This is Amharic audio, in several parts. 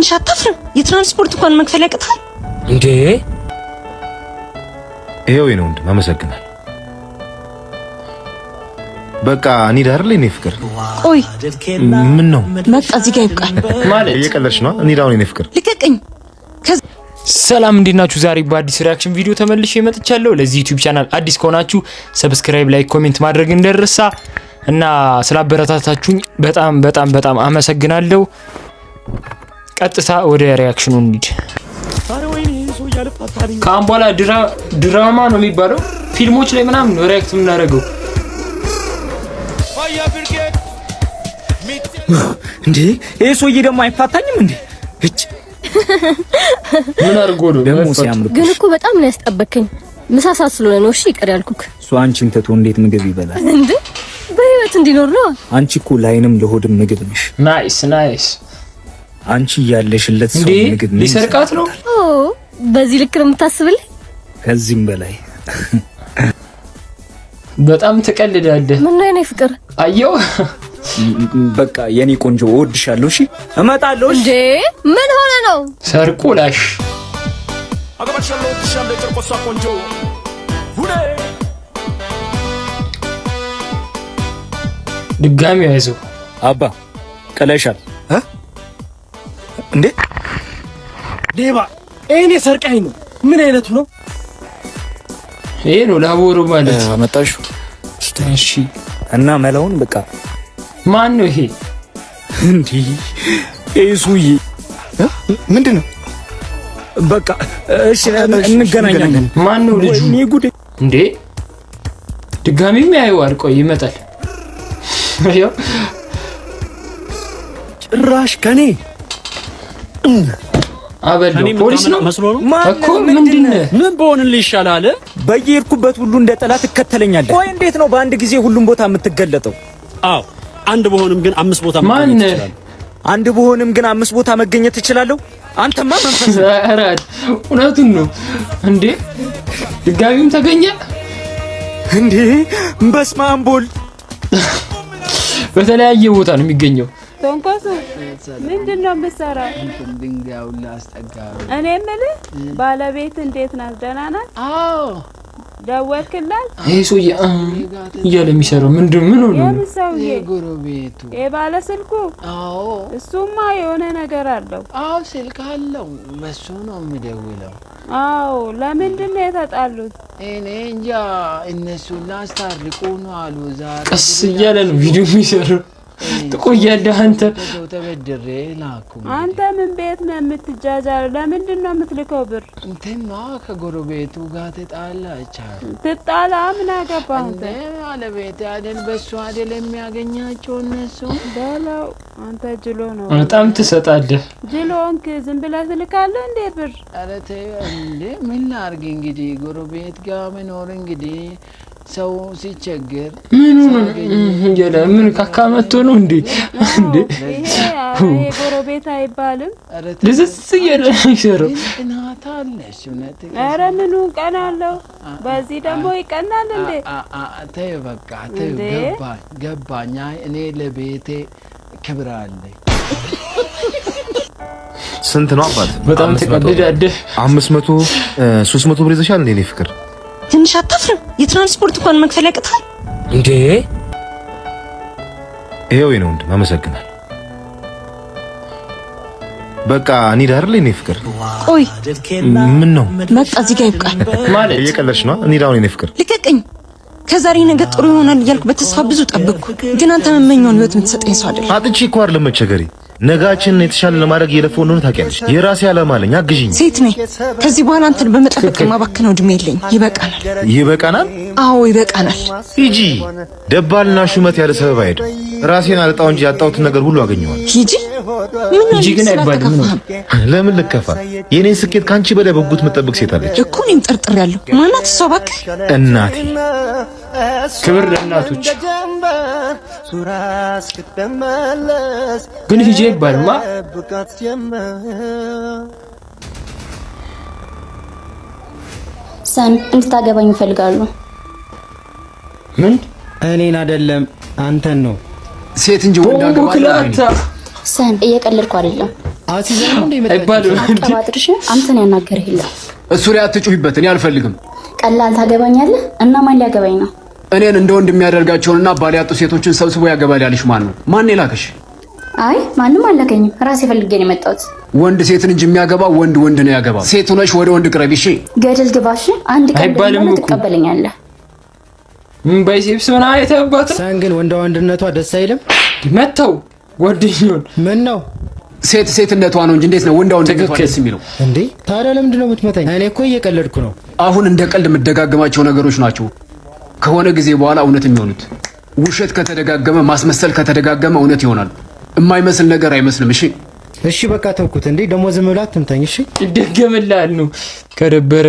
ትንሽ አታፍርም? የትራንስፖርት እንኳን መክፈል ያቅታል እንዴ? ይሄው ነው እንዴ? አመሰግናለሁ። በቃ እኔ ዳር ላይ ነኝ ፍቅር። ቆይ ምን ነው? በቃ እዚህ ጋር ይብቃል ማለት እየቀለድሽ ነው? እኔ ዳር ነኝ ፍቅር። ልቀቀኝ። ሰላም እንዴት ናችሁ? ዛሬ በአዲስ ሪአክሽን ቪዲዮ ተመልሼ መጥቻለሁ። ለዚህ ዩቲዩብ ቻናል አዲስ ከሆናችሁ ሰብስክራይብ፣ ላይክ፣ ኮሜንት ማድረግ እንደረሳ እና ስላበረታታችሁኝ በጣም አመሰግናለሁ። ቀጥታ ወደ ሪአክሽኑ እንሂድ። ከአሁን በኋላ ድራማ ነው የሚባለው ፊልሞች ላይ ምናምን ነው ሪአክት የምናደርገው። እንዴ ይሄ ሰውዬ ደግሞ አይፋታኝም እንዴ? እጭ ምን አድርጎ ነው ደግሞ ሲያምር? ግን እኮ በጣም ነው ያስጠበከኝ። ምሳሳት ስለሆነ ነው እሺ ይቀር ያልኩክ። እሱ አንቺን ተቶ እንዴት ምግብ ይበላል እንዴ? በህይወት እንዲኖር ነው። አንቺ እኮ ላይንም ለሆድም ምግብ ነሽ። ናይስ አንቺ ያለሽለት ሰው ምግብ ነሽ። ሊሰርቃት ነው? ኦ በዚህ ልክ ነው የምታስብልኝ? ከዚህም በላይ በጣም ትቀልዳለህ። ምን ላይ ነው ፍቅር? አየው በቃ የኔ ቆንጆ እወድሻለሁ። እሺ እመጣለሁ። እንዴ ምን ሆነ ነው? ሰርቁላሽ ድጋሚ ያይዘው አባ ቀለሻል እንዴ? ዴባ እኔ ሰርቃኝ ነው። ምን አይነቱ ነው? ይሄ ነው ላቦሩ ማለት አመጣሹ። እሺ እና መላውን በቃ ማን ነው ይሄ እንዴ? እሱዬ ምንድነው? በቃ እሺ እንገናኛለን። ማን ነው ልጁ? እኔ ጉዴ እንዴ ድጋሚም ያየዋል። ቆይ ይመጣል። ያው ጭራሽ ከኔ አበለው ፖሊስ ነው እኮ። ምንድነው? ምን በሆንልህ ይሻላል? በየሄድኩበት ሁሉ እንደ ጠላት እከተለኛለህ። ቆይ እንዴት ነው በአንድ ጊዜ ሁሉም ቦታ የምትገለጠው? አዎ አንድ በሆንም ግን አምስት ቦታ መገኘት ይችላል። አንድ በሆንም ግን አምስት ቦታ መገኘት እችላለሁ። አንተማ መንፈስ አራድ እውነቱን ነው እንዴ? ድጋሚም ተገኘ እንዴ? በስመ አብ ወልድ። በተለያየ ቦታ ነው የሚገኘው። ቶንኮሱ ምንድነው የምትሰራው? ድንጋዩን ላስጠጋው። እኔ የምልህ ባለቤት እንዴት ናት? ደህና ናት? አዎ ደወልክላት? ይሄ ሰውዬ እያለ የሚሰራው ምን ሆነ? የምን ሰውዬ? የጎረቤቱ የባለ ስልኩ? አዎ እሱማ የሆነ ነገር አለው። አዎ ስልክ አለው። በሱ ነው የሚደውለው። አዎ ለምንድን ነው የተጣሉት? እኔ እንጃ። እነሱን ላስታርቁ ነው አሉ ዛሬ። ቀስ እያለ ነው ቪዲዮ የሚሰራው። ትቆያለህ አንተ። ተበድሬ ላኩ። አንተ ምን ቤት ነው የምትጃጃለው? ለምንድን ነው የምትልከው ብር? እንትና ከጎረቤቱ ጋር ተጣላች። ትጣላ ምን አገባህ አንተ? ባለቤት አይደል በሱ አይደል የሚያገኛቸው እነሱ በለው። አንተ ጅሎ ነው በጣም ትሰጣለህ። ጅሎንክ ዝም ብለህ ትልካለህ እንዴ ብር? ኧረ ተይ እንዴ። ምን ላድርግ እንግዲህ ጎረቤት ጋር መኖር እንግዲህ ሰው ሲቸገር ምን ካካመቶ ነው እንዴ? ይሄ ጎረቤት አይባልም። ለዚህ ይሰራው እናታለሽ እውነት። ኧረ ምኑ ቀናለው? በዚህ ደግሞ ይቀናል እንዴ? ተይ በቃ ተይ። ገባኛ። እኔ ለቤቴ ክብር አለኝ። ስንት ነው አባት? በጣም ተቀደዳለህ። 500 300 ብር ይዘሻል እንዴ? ፍቅር ትንሽ አታፍርም? የትራንስፖርት እንኳን መክፈል ያቅታል እንዴ? ይሄው ነው እንዴ? አመሰግናለሁ። በቃ እኔ ዳር ላይ ነኝ ፍቅር። ቆይ ምን ነው? በቃ እዚህ ጋር ይብቃል ማለት እየቀለድሽ ነው? እኔ ዳር ነኝ ፍቅር። ልቀቀኝ። ከዛሬ ነገ ጥሩ ይሆናል እያልኩ በተስፋ ብዙ ጠብቅኩ፣ ግን አንተ መመኛውን ህይወት የምትሰጠኝ ሰው አይደል። አጥቼ እኮ አይደለም መቸገሬ፣ ነጋችን የተሻለ ለማድረግ እየለፈው እንደሆነ ታውቂያለሽ። የራሴ ዓላማ አለኝ፣ አግዢኝ። ሴት ነኝ። ከዚህ በኋላ አንተን በመጠበቅ የማባክነው እድሜ የለኝ። ይበቃናል። ይበቃናል? አዎ ይበቃናል። ሂጂ። ደባልና ሹመት ያለ ሰበብ አይደል። ራሴን አልጣው እንጂ ያጣሁትን ነገር ሁሉ አገኘዋለሁ። ሂጂ። ምን ሂጂ ግን አይባልም ነው። ለምን ልከፋ? የኔን ስኬት ካንቺ በላይ በጉት መጠበቅ ሴት አለች እኮ። እኔም ጠርጥሬያለሁ። ማናት እሷ? እባክህ እናቴ። ክብር ለእናቶች። ግን ሂጂ አይባልማ። ሰን እንድታገባኝ ይፈልጋሉ። ምን? እኔን አይደለም አንተን ነው። ሴት እንጂ ወንድ አገባለሁ። ሰን እየቀለድኩ አይደለም። አሲዘን እንደ አይባልም አቀባጥርሽ አንተን ያናገርህ ይላል። እሱ ላይ አትጩሂበት፣ እኔ አልፈልግም። ቀላል ታገባኛለህ እና ማን ሊያገባኝ ነው? እኔን እንደ ወንድ የሚያደርጋቸውንና ባል ያጡ ሴቶችን ሰብስቦ ያገባል ያልሽ ማን ነው? ማን የላከሽ? አይ ማንም አላገኝም፣ ራሴ ፈልጌ ነው የመጣሁት። ወንድ ሴትን እንጂ የሚያገባ ወንድ ነው ያገባ። ሴት ሆነሽ ወደ ወንድ ቅረቢ እሺ። ገደል ግባሽ። አንድ ቀን አይባልም ደግሞ እኮ ትቀበለኛለህ። ባይሴፕስ ምን አይተህባት? ሰን ግን ወንድነቷ ደስ አይልም። መተው ጓደኛውን ምን ነው ሴትነቷ ነው እንጂ እንዴት ነው ወንድነቷ ደስ የሚለው እንዴ? ታዲያ ለምንድን ነው የምትመታኝ? እኔ እኮ እየቀለድኩ ነው። አሁን እንደ ቀልድ የምደጋገማቸው ነገሮች ናቸው ከሆነ ጊዜ በኋላ እውነት የሚሆኑት። ውሸት ከተደጋገመ ማስመሰል ከተደጋገመ እውነት ይሆናል። የማይመስል ነገር አይመስልም። እሺ በቃ ተውኩት። እንዴ ደግሞ ዝም ብላ አትምታኝ እሺ። ይደገምላል ነው ከደበረ።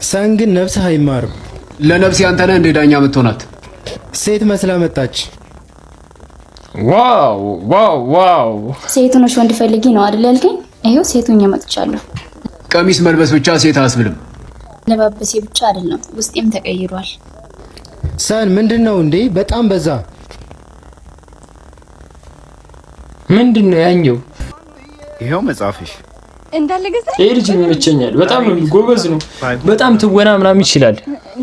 ሰን ግን ነፍስህ አይማርም። ለነፍስ ያንተ ነህ እንደ ዳኛ የምትሆናት ሴት መስላ መጣች። ዋው ሴት ሆነሽ ወንድ ፈልጊ ነው አይደል ያልከኝ? ይሄው ሴት ሆኜ መጥቻለሁ። ቀሚስ መልበስ ብቻ ሴት አያስብልም። ለባበሴ ብቻ አይደለም ውስጤም ተቀይሯል። ሰን ምንድነው እንዴ? በጣም በዛ። ምንድነው ያኛው? ይሄው መጽሐፍሽ እንዳለ ገዛ። ይሄ ልጅ ይመቸኛል። በጣም ጎበዝ ነው። በጣም ትወና ምናምን ይችላል።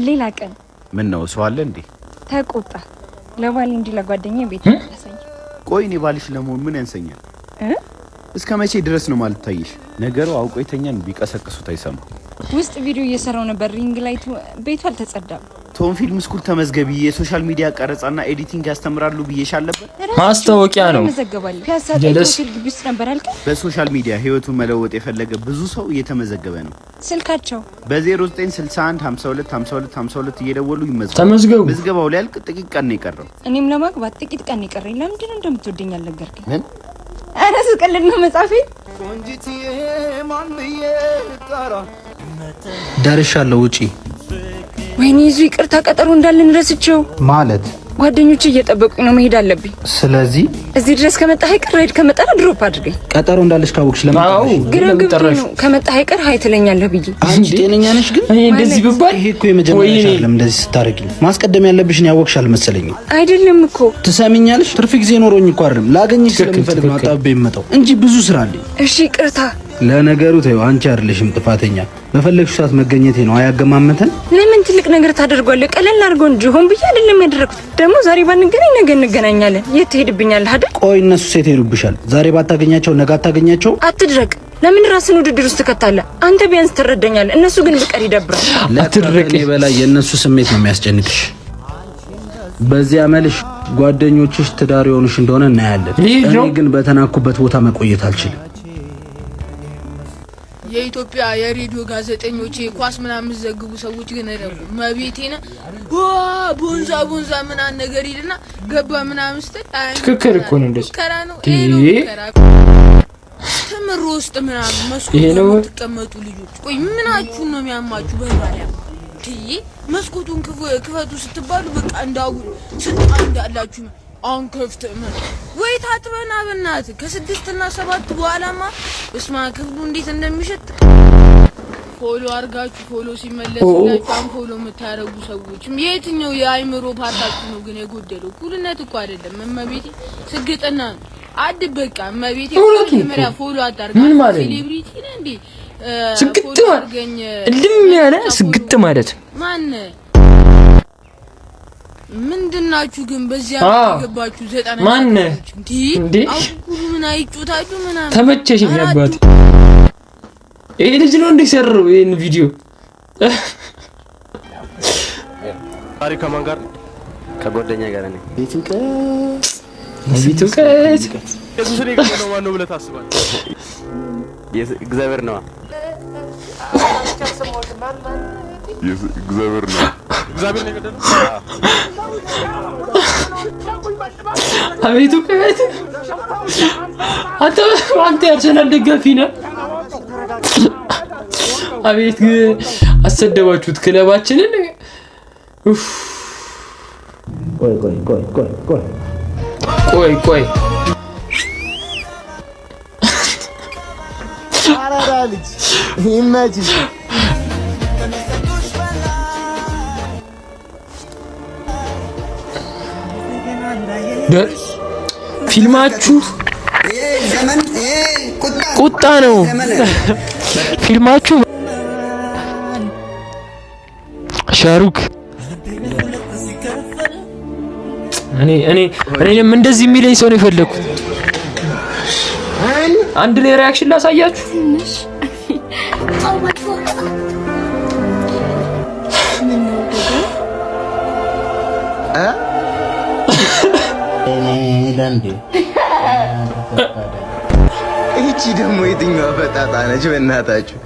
ሌላ ቀን ምን ነው ሰው አለ እንዴ? ተቆጣ። ለባል እንጂ ለጓደኛ ቤት ያሳይ። ቆይ እኔ ባልሽ ለመሆን ምን ያንሰኛል? እስከ መቼ ድረስ ነው ማለት ታይሽ? ነገሩ አውቆ የተኛን ቢቀሰቅሱት አይሰማ። ውስጥ ቪዲዮ እየሰራው ነበር። ሪንግ ላይቱ ቤቱ አልተጸዳም። ቶም ፊልም ስኩል ተመዝገቢ፣ የሶሻል ሚዲያ ቀረጻና ኤዲቲንግ ያስተምራሉ ብዬሻል ነበር። ማስታወቂያ ነው። ጀለስ ግቢ ውስጥ ነበር አልከ። በሶሻል ሚዲያ ህይወቱን መለወጥ የፈለገ ብዙ ሰው እየተመዘገበ ነው። ስልካቸው በ0961 52 52 52 እየደወሉ ይመዝገቡ። ተመዝገቡ። ምዝገባው ሊያልቅ ጥቂት ቀን ነው የቀረው። እኔም ለማግባት ጥቂት ቀን ይቀረኝ። ለምንድን ነው እንደምትወደኝ አልነገርከኝ? ምን አረ ስቀልድ ነው መጻፌ። ደርሻለሁ። ውጪ። ወይኔ ይዙ ይቅርታ፣ ቀጠሮ እንዳለን ረስቼው ማለት ጓደኞቼ እየጠበቁኝ ነው፣ መሄድ አለብኝ። ስለዚህ እዚህ ድረስ ከመጣህ አይቀር ራይድ ከመጣህ ድሮፕ አድርገኝ። ቀጠሮ እንዳለሽ ካወቅሽ ለምን ነው ከመጣህ አይቀር ሀይ ትለኛለህ ብዬ። አንቺ ጤነኛ ነሽ ግን? እንደዚህ ብባል ይሄ እኮ የመጀመሪያሽ አይደለም። እንደዚህ ስታረጊኝ ማስቀደም ያለብሽን ያወቅሽ አልመሰለኝም። አይደለም እኮ ትሰሚኛለሽ? ትርፍ ጊዜ ኖሮኝ እኮ አይደለም ላገኝሽ ስለምፈልግ ነው አጣብቤ የምመጣው እንጂ ብዙ ስራ አለኝ። እሺ ይቅርታ። ለነገሩ ተይው፣ አንቺ አይደለሽም ጥፋተኛ። በፈለግሽ ሰዓት መገኘቴ ነው አያገማመተን። ለምን ትልቅ ነገር ታደርጓለህ? ቀለል አድርገው እንጂ ሆን ብዬ አይደለም ያደረኩት። ደግሞ ዛሬ ባንገናኝ ነገ እንገናኛለን። የት ትሄድብኛለህ አይደል? ቆይ እነሱ ሴት ሄዱብሻል። ዛሬ ባታገኛቸው ነገ አታገኛቸው። አትድረቅ። ለምን ራስን ውድድር ውስጥ ትከታለህ? አንተ ቢያንስ ትረዳኛለህ፣ እነሱ ግን ብቀር ይደብራል። አትድረቅ። እኔ በላይ የእነሱ ስሜት ነው የሚያስጨንቅሽ። በዚህ አመልሽ ጓደኞችሽ ትዳር የሆኑሽ እንደሆነ እናያለን። እኔ ግን በተናኩበት ቦታ መቆየት አልችልም። የኢትዮጵያ የሬዲዮ ጋዜጠኞች ኳስ ምናምን ዘግቡ ሰዎች ግን አይደሉ መቤቴና ቦንዛ ምናምን ነገር ይልና ገባ ምናምን ስትል ትክክል እኮ ነው። እንደዚህ ከራ ነው ተምሮ ውስጥ ምናምን መስኮት ተቀመጡ ልጆች። ቆይ ምናችሁ ነው የሚያማችሁ? በማርያም መስኮቱን ክፈቱ ስትባሉ በቃ እንዳው ስልጣን እንዳላችሁ አንከፍተም ወይ ታጥበና በእናትህ ከ6 እና 7 በኋላማ እስማ ክፍሉ እንዴት እንደሚሸጥ ፎሎ አርጋችሁ ፎሎ ሲመለስላችሁ አንፎሎ የምታረጉ ሰዎች የትኛው የአይምሮ ፓርታችሁ ነው ግን የጎደለው? ኩልነት እኮ አይደለም እመቤቴ፣ ስግጥና ነው። በቃ እመቤቴ መጀመሪያ ፎሎ አታርጋ። ሴሌብሪቲ ነህ እንዴ? ስግጥ ማለት ልም ያለ ስግጥ ማለት ማን ምንድናችሁ ግን? በዚያ ገባችሁ 90 ማን እንዴ? አኩሉ ምን አይጮታችሁ ምናምን ተመቸሽኝ አባቴ። ይሄ ልጅ ነው እንዲሰራው ይሄን ቪዲዮ። ታሪክ ከማን ጋር? ከጓደኛ ጋር ነኝ። ቤቱቀት ኢየሱስ ነው የገደለው ማን ነው ብለህ ታስባለህ? እግዚአብሔር ነው። እግዚአብሔር ነው። እግዚአብሔር ነው የገደለው። አቤቱ ከቤት አንተ የአርሰናል ደጋፊ ነህ? አቤት አሰደባችሁት ክለባችንን። ቆይ አራዳ ልጅ ይመችሽ። ፊልማችሁ ቁጣ ነው ፊልማችሁ። ሻሩክ እኔም እንደዚህ የሚለኝ ሰው ነው የፈለኩት። አንድ ላይ ሪአክሽን ላሳያችሁ። እቺ ደግሞ የትኛው ፈጣጣ ነች? በእናታችሁ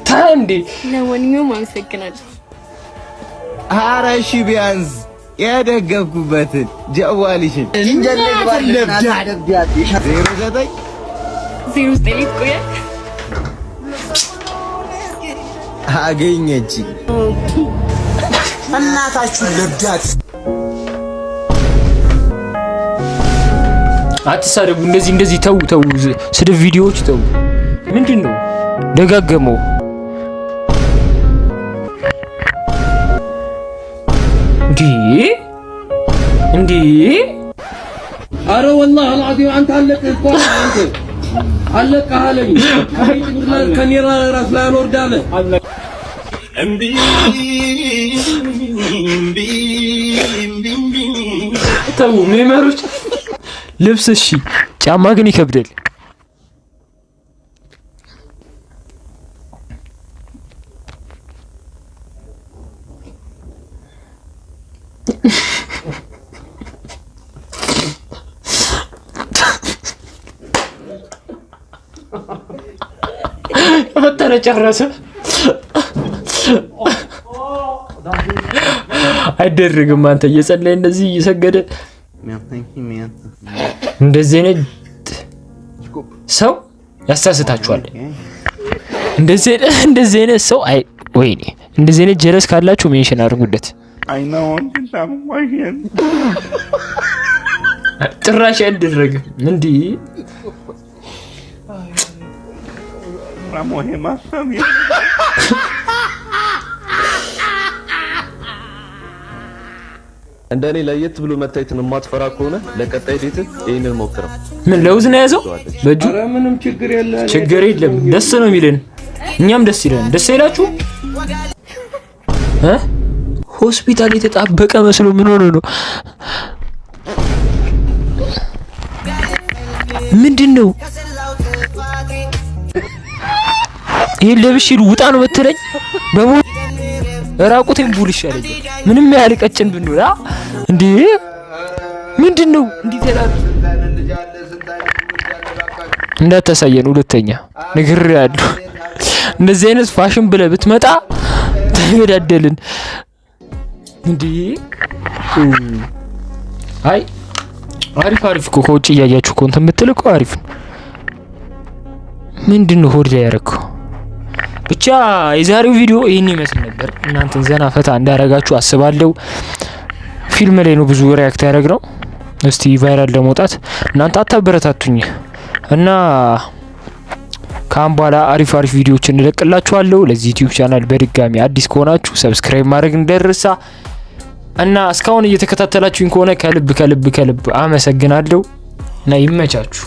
ታንዲ ለወንኙ አመሰግናለሁ። ኧረ እሺ ቢያንስ የደገፍኩበትን ጀዋልሽን አገኘች። እናታችሁ ለብዳት አትሳደቡ። እንደዚህ ተው። ስድብ ቪዲዮዎች ተው። ምንድነው ደጋገመው? እንዴ አረ والله العظيم አንተ አለቀ እኮ አለቀ አለኝ። ከኔራ ራስ ላይ ወርዳለ ተው ሜመሮች። ልብስ እሺ፣ ጫማ ግን ይከብዳል። በተረ ጨረሰ። አይደረግም። አንተ እየጸለየ እንደዚህ እየሰገደ እንደዚህ አይነት ሰው ያሳስታችኋል። እንደዚህ አይነት ሰው አይ ወይኔ፣ እንደዚህ አይነት ጀለስ ካላችሁ ሜንሽን አድርጉለት። ጭራሽ አይደረግም እንዴ! እንደኔ ለየት ብሎ መታየትን የማትፈራ ከሆነ ለቀጣይ ዴት ይሄንን ሞክረው። ምን ለውዝ ነው ያዘው በእጁ? ኧረ ምንም ችግር የለም። ደስ ነው የሚለን፣ እኛም ደስ ይለን። ደስ ይላችሁ? ሆስፒታል የተጣበቀ መስሎ ምን ሆነ ነው? ምንድነው? ይሄ ለብሽ ውጣ ነው በትለኝ በሞ ራቁቴን ቡል ይሻለኝ። ምንም ያህል ቀጭን ብንሆን እንዴ ምንድነው? እንዴ ተላል እንዳታሳየን ሁለተኛ ንግር ያለው እንደዚህ አይነት ፋሽን ብለህ ብትመጣ ተገዳደልን እንዴ። አይ አሪፍ እኮ ከውጭ እያያችሁ እኮ እንትን የምትል እኮ አሪፍ ነው። ምንድነው ሆድ ላይ ያደረገው? ብቻ የዛሬው ቪዲዮ ይህን ይመስል ነበር። እናንተን ዘና ፈታ እንዳረጋችሁ አስባለሁ። ፊልም ላይ ነው ብዙ ሪያክት ያደረግነው። እስቲ ቫይራል ለመውጣት እናንተ አታበረታቱኝ እና ካም በኋላ አሪፍ ቪዲዮዎች እንለቅላችኋለሁ። ለዚህ ዩቲዩብ ቻናል በድጋሚ አዲስ ከሆናችሁ ሰብስክራይብ ማድረግ እንዳይረሳ እና እስካሁን እየተከታተላችሁኝ ከሆነ ከልብ አመሰግናለሁ እና ይመቻችሁ።